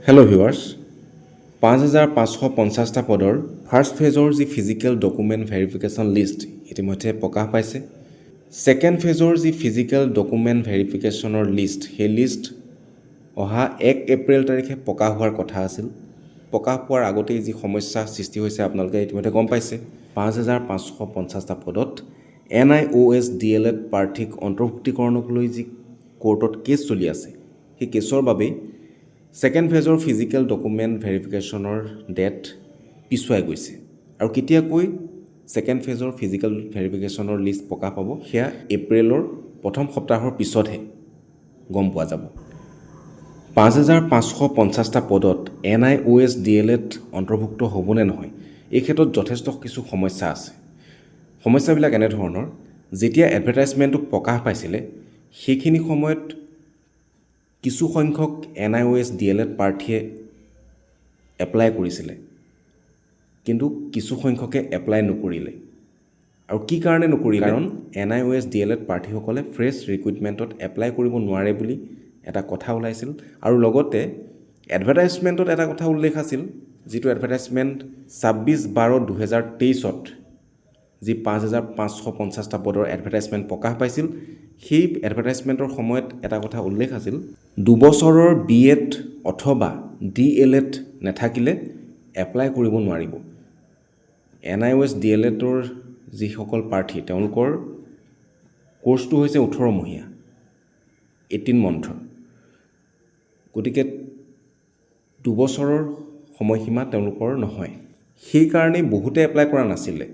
Hello' viewers ৫,৫৫০টা পদৰ first ফেজৰ যি physical document verification list ইতিমধ্যে প্ৰকাশ পাইছে। ছেকেণ্ড ফেজৰ যি ফিজিকেল ডকুমেণ্ট ভেৰিফিকেশ্যনৰ লিষ্ট সেই লিষ্ট অহা ১ এপ্ৰিল তাৰিখে প্ৰকাশ হোৱাৰ কথা আছিল। প্ৰকাশ পোৱাৰ আগতেই যি সমস্যা সৃষ্টি হৈছে আপোনালোকে ইতিমধ্যে গম পাইছে। ৫,৫৫০টা পদত NIOS DLED প্ৰাৰ্থীক অন্তৰ্ভুক্তিকৰণক লৈ যি কোৰ্টত কেছ চলি আছে সেই কেছৰ বাবেই ছেকেণ্ড ফেজৰ ফিজিকেল ডকুমেণ্ট ভেৰিফিকেশ্যনৰ ডেট পিছুৱাই গৈছে আৰু কেতিয়াকৈ ছেকেণ্ড ফেজৰ ফিজিকেল ভেৰিফিকেশ্যনৰ লিষ্ট প্ৰকাশ পাব সেয়া এপ্ৰিলৰ প্ৰথম সপ্তাহৰ পিছতহে গম পোৱা যাব। ৫,৫৫০টা পদত NIOS DLED অন্তৰ্ভুক্ত হ'বনে নহয় এই ক্ষেত্ৰত যথেষ্ট কিছু সমস্যা আছে। সমস্যাবিলাক এনেধৰণৰ, যেতিয়া এডভাৰটাইজমেণ্টটো প্ৰকাশ পাইছিলে সেইখিনি সময়ত কিছু সংখ্যক NIOS DLED প্ৰাৰ্থীয়ে এপ্লাই কৰিছিলে, কিন্তু কিছু সংখ্যকে এপ্লাই নকৰিলে। আৰু কি কাৰণে নকৰিলে? কাৰণ NIOS DLED প্ৰাৰ্থীসকলে ফ্ৰেছ ৰিক্ৰুইটমেণ্টত এপ্লাই কৰিব নোৱাৰে বুলি এটা কথা ওলাইছিল। আৰু লগতে এডভাৰটাইজমেণ্টত এটা কথা উল্লেখ আছিল, যিটো এডভাৰটাইজমেণ্ট ২৬/১২/২০২৩ত যি ৫,৫৫০টা পদৰ এডভাৰটাইজমেণ্ট প্ৰকাশ পাইছিল সেই এডভাৰটাইজমেণ্টৰ সময়ত এটা কথা উল্লেখ আছিল, ২ বছৰৰ BEd অথবা DLED নাথাকিলে এপ্লাই কৰিব নোৱাৰিব। NIOS DLEDৰ যিসকল প্ৰাৰ্থী তেওঁলোকৰ কোৰ্চটো হৈছে ১৮ মহীয়া 18 মন্থৰ, গতিকে ২ বছৰৰ সময়সীমা তেওঁলোকৰ নহয়। সেইকাৰণেই বহুতে এপ্লাই কৰা নাছিলে।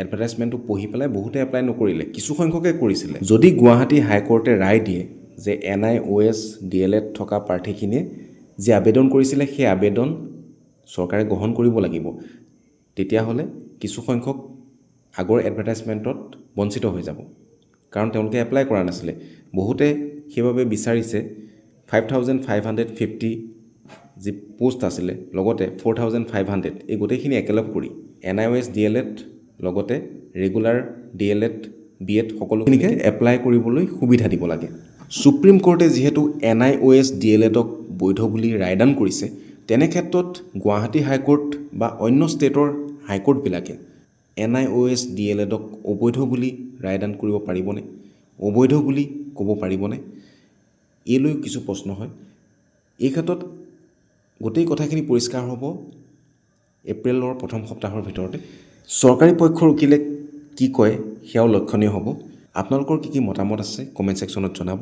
এডভাৰটাইজমেণ্টটো পঢ়ি পেলাই বহুতে এপ্লাই নকৰিলে, কিছু সংখ্যকে কৰিছিলে। যদি গুৱাহাটী হাইকোৰ্টে ৰায় দিয়ে যে NIOS DLED থকা প্ৰাৰ্থীখিনিয়ে যি আবেদন কৰিছিলে সেই আবেদন চৰকাৰে গ্ৰহণ কৰিব লাগিব, তেতিয়াহ'লে কিছু সংখ্যক আগৰ এডভাৰটাইজমেণ্টত বঞ্চিত হৈ যাব, কাৰণ তেওঁলোকে এপ্লাই কৰা নাছিলে। বহুতে সেইবাবে বিচাৰিছে 5,550 যি পোষ্ট আছিলে লগতে 4,500 এই গোটেইখিনি একেলগ কৰি NIOS DLED লগতে ৰেগুলাৰ DLED BEd সকলোখিনিকে এপ্লাই কৰিবলৈ সুবিধা দিব লাগে। সুপ্ৰিম কোৰ্টে যিহেতু NIOS DLEDক বৈধ বুলি ৰায়দান কৰিছে, তেনে ক্ষেত্ৰত গুৱাহাটী হাইকোৰ্ট বা অন্য ষ্টেটৰ হাইকোৰ্টবিলাকে NIOS DLEDক অবৈধ বুলি ৰায়দান কৰিব পাৰিবনে, অবৈধ বুলি ক'ব পাৰিবনে, এইলৈ কিছু প্ৰশ্ন হয়। এই ক্ষেত্ৰত গোটেই কথাখিনি পৰিষ্কাৰ হ'ব এপ্ৰিলৰ প্ৰথম সপ্তাহৰ ভিতৰতে। চৰকাৰী পক্ষৰ উকিলে কি কয় সেয়াও লক্ষণীয় হ'ব। আপোনালোকৰ কি মতামত আছে কমেণ্ট ছেকশ্যনত জনাব।